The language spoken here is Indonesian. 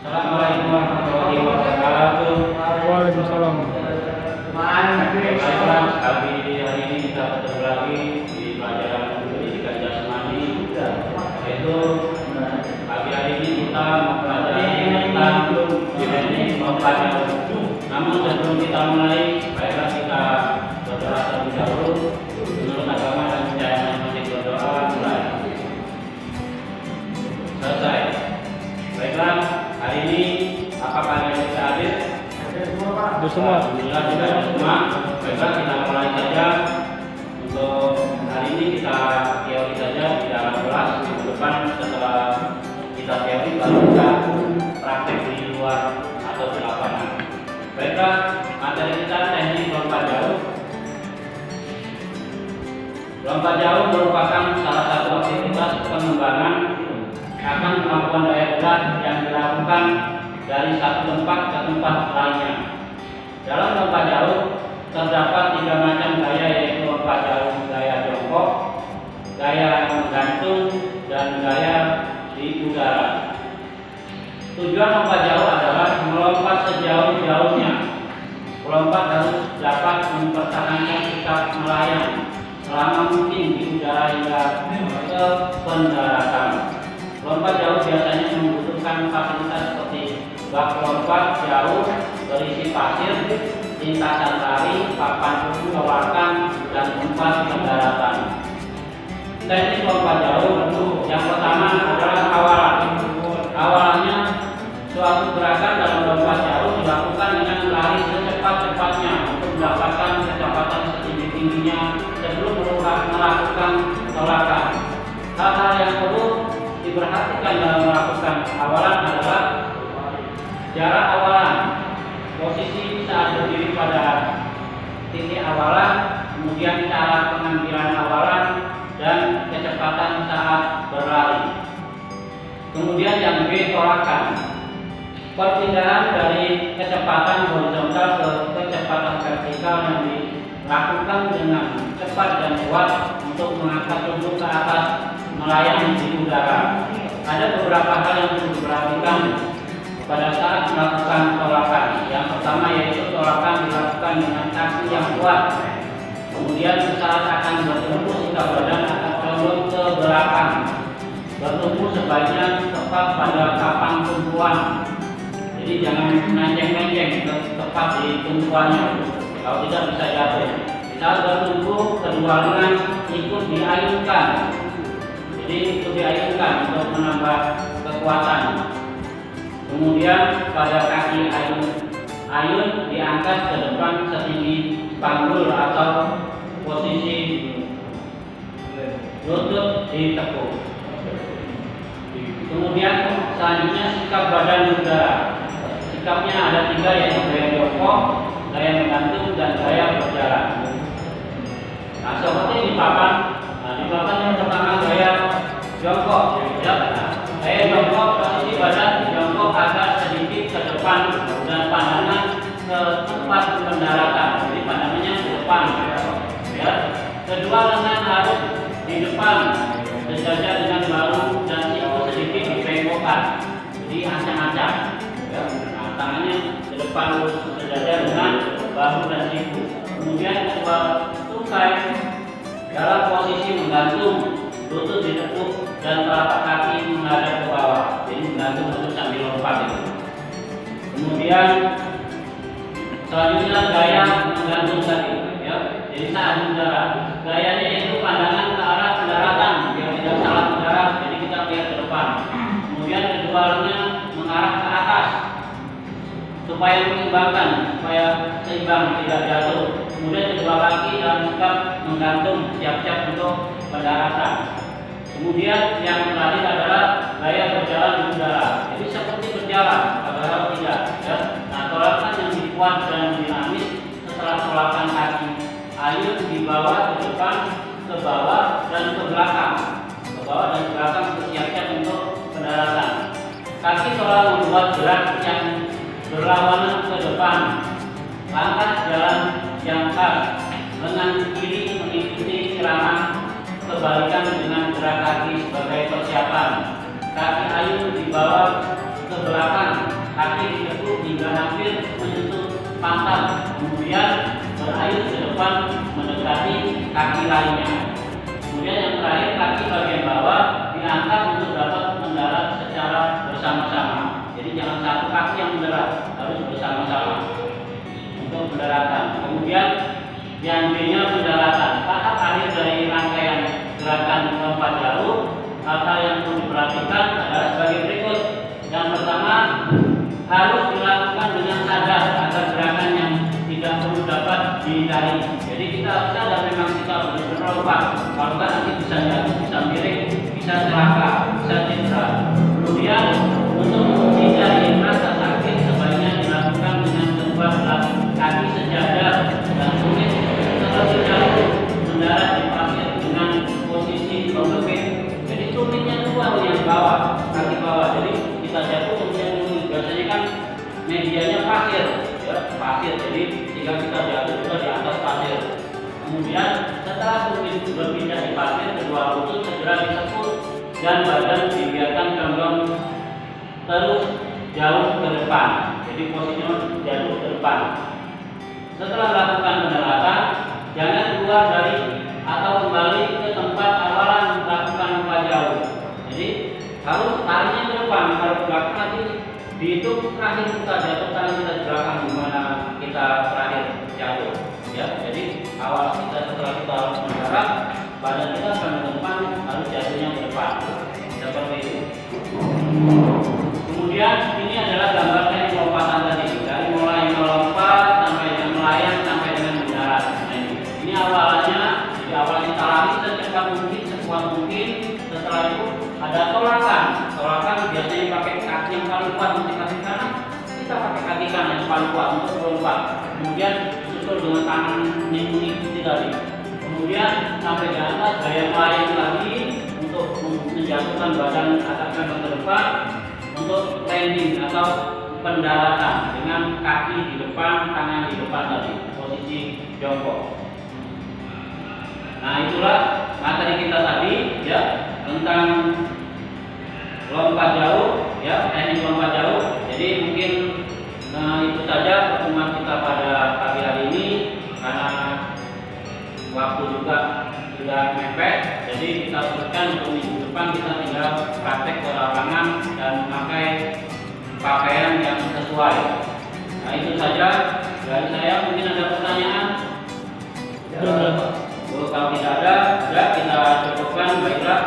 Assalamualaikum warahmatullahi wabarakatuh. Waalaikumsalam. Baiklah, kali hari ini kita bertemu lagi di pelajaran pendidikan jasmani, yaitu pagi hari ini kita mempelajari tentang teknik lompat jauh. Namun sebelum kita mulai, baiklah kita berdoa terlebih dahulu. Menurut agama dan percaya masing-masing berdoa mulai. Selesai. Baiklah, hari ini apakah ada yang bisa hadir? Itu semua. Alhamdulillah tidak ada semua. Baiklah, kita mulai saja. Untuk hari ini kita teori saja di dalam kelas. Minggu depan setelah kita teori baru kita praktek di luar atau di lapangan. Baiklah, materi kita teknik lompat jauh. Lompat jauh merupakan salah satu aktivitas pengembangan akan kemampuan daya berat yang dilakukan dari satu tempat ke tempat lainnya. Dalam lompat jauh terdapat 3 macam gaya, yaitu lompat jauh gaya jongkok, gaya menggantung, dan gaya di udara. Tujuan lompat jauh adalah melompat sejauh-jauhnya. Pelompat harus dapat mempertahankan sikap melayang selama mungkin di udara hingga ke pendaratan. Lompat jauh biasanya membutuhkan fasilitas seperti bak lompat jauh berisi pasir, lintasan lari, papan tolakan, dan tempat pendaratan. Teknik lompat jauh yang pertama adalah awalan. Awalannya, suatu gerakan dalam lompat jauh dilakukan dengan lari secepat-cepatnya untuk mendapatkan kecepatan setinggi-tingginya sebelum melakukan tolakan. Hal-hal yang perlu diperhatikan dalam melakukan awalan adalah jarak awalan, posisi saat berdiri pada titik awalan, kemudian cara pengambilan awalan, dan kecepatan saat berlari. Kemudian yang B, tolakan. Perpindahan dari kecepatan horizontal ke kecepatan vertikal yang dilakukan dengan cepat dan kuat untuk mengangkat tubuh ke atas melayang di udara. Ada beberapa hal yang perlu diperhatikan pada saat melakukan tolakan. Yang pertama yaitu tolakan dilakukan dengan kaki yang kuat. Kemudian saat akan bertumpu, sikap badan akan condong ke belakang. Bertumpu sebaiknya tepat pada papan tumpuan. Jadi jangan menceng-menceng, tepat di tumpuannya. Kalau tidak bisa jatuh. Saat bertumpu, kedua lengan ikut diayunkan. Jadi ikut diayunkan untuk menambah kekuatan. Kemudian pada kaki ayun diangkat ke depan setinggi panggul atau posisi lutut ditekuk. Kemudian selanjutnya sikap badan udara. Sikapnya ada 3, yaitu gaya jongkok, gaya menggantung, dan gaya berjalan. Nah, seperti di papan. Di papan yang pertama gaya jongkok. Ya, gaya jongkok, posisi badan jongkok agak sedikit ke depan dan pandangan ke tempat pendaratan. Jadi pandangannya ke depan. Ya. Kedua, lengan harus di depan sejajar dengan bahu dan siku sedikit dibengkokkan. Jadi ancang-ancang. Ya. Nah, tangannya ke depan sejajar dengan bahu dan siku. Kemudian kedua tungkai dalam posisi menggantung, lutut ditekuk dan telapak kaki menghadap ke bawah. Jadi menggantung lutut sambil lompat itu. Kemudian selanjutnya gaya menggantung tadi, ya. Jadi saat udara, gayanya itu pandangan ke arah pendaratan biar tidak salah mendarat. Jadi kita lihat ke depan. Kemudian kedua lengan mengarah ke atas supaya mengimbangkan, supaya seimbang tidak jatuh. Kemudian kedua kaki dalam sikap menggantung siap-siap untuk pendaratan. Kemudian yang terakhir adalah gaya berjalan di udara. Jadi seperti berjalan, padahal tidak. Ya. Nah, tolakan yang dikuat dan dinamis setelah tolakan kaki ayun dibawa ke depan, ke bawah, dan ke belakang. Ke bawah dan ke belakang siap-siap untuk pendaratan. Kaki selalu membuat gerak yang berlawanan ke depan. Langkah jalan yang khas, lengan kiri mengikuti irama kebalikan dengan gerak kaki sebagai persiapan. Kaki ayun dibawa ke belakang pantat, kemudian berayun ke depan mendekati kaki lainnya. Kemudian yang terakhir, kaki bagian bawah diangkat untuk dapat mendarat secara bersama-sama. Jadi jangan satu kaki yang mendarat, harus bersama-sama untuk pendaratan. Kemudian yang B-nya pendaratan. Tahap akhir dari rangkaian gerakan lompat jauh, hal-hal yang perlu diperhatikan adalah sebagai berikut. Yang pertama, harus dilakukan dengan sadar agar gerakan yang tidak perlu dapat dihindari. Jadi kita harus sadar memang kita benar-benar lompat. Kalau kan nanti bisa jatuh, bisa miring, bisa celaka, bisa cedera. Kemudian untuk menghindari rasa sakit sebaiknya dilakukan dengan tempat kaki sejajar dan sulit terlalu jauh mendarat di pasir dengan posisi berlebih. Jadi sulitnya itu yang bawah, kaki bawah. Jadi kita jatuh kemudian biasanya kan medianya pasir, ya pasir. Jadi jika kita jatuh juga di atas pasir. Kemudian setelah berpindah di pasir, kedua lutut segera disekut dan badan dibiarkan condong terus jauh ke depan. Jadi posisinya jatuh ke depan. Setelah melakukan pendaratan, jangan keluar dari atau kembali ke tempat awalan melakukan lompat jauh. Jadi harus tarinya ke depan. Kalau ke belakang nanti dihitung terakhir kita jatuh, karena kita gerakan gimana kita terakhir jatuh. Ya, jadi awal kita setelah kita mendarat, badan kita akan ke depan, harus jatuhnya ke depan. Seperti itu. Kemudian ini adalah gambar teknik lompatan tadi, dari mulai melompat sampai dengan melayang sampai dengan mendarat. Nah, ini awalnya, jadi awalnya kita lari secepat mungkin, sekuat mungkin. Setelah itu ada tolakan. Tolakan biasanya pakai kaki yang paling kuat untuk kaki kanan, kita pakai kaki kanan yang paling kuat untuk melompat. Kemudian disusul dengan tangan mengikuti tadi. Kemudian sampai ke atas gaya melayang lagi untuk menjatuhkan badan agak ke depan. Untuk landing atau pendaratan dengan kaki di depan, tangan di depan tadi, posisi jongkok. Nah, itulah materi kita tadi ya tentang lompat jauh, ya teknik lompat jauh. Jadi mungkin itu saja pertemuan kita pada pagi hari ini, karena waktu juga sudah mepet. Jadi kita teruskan untuk minggu depan kita tinggal praktek ke lapangan dan memakai pakaian yang sesuai. Nah, itu saja dari saya. Mungkin ada pertanyaan? Kalau tidak ada, ya kita cukupkan. Baiklah.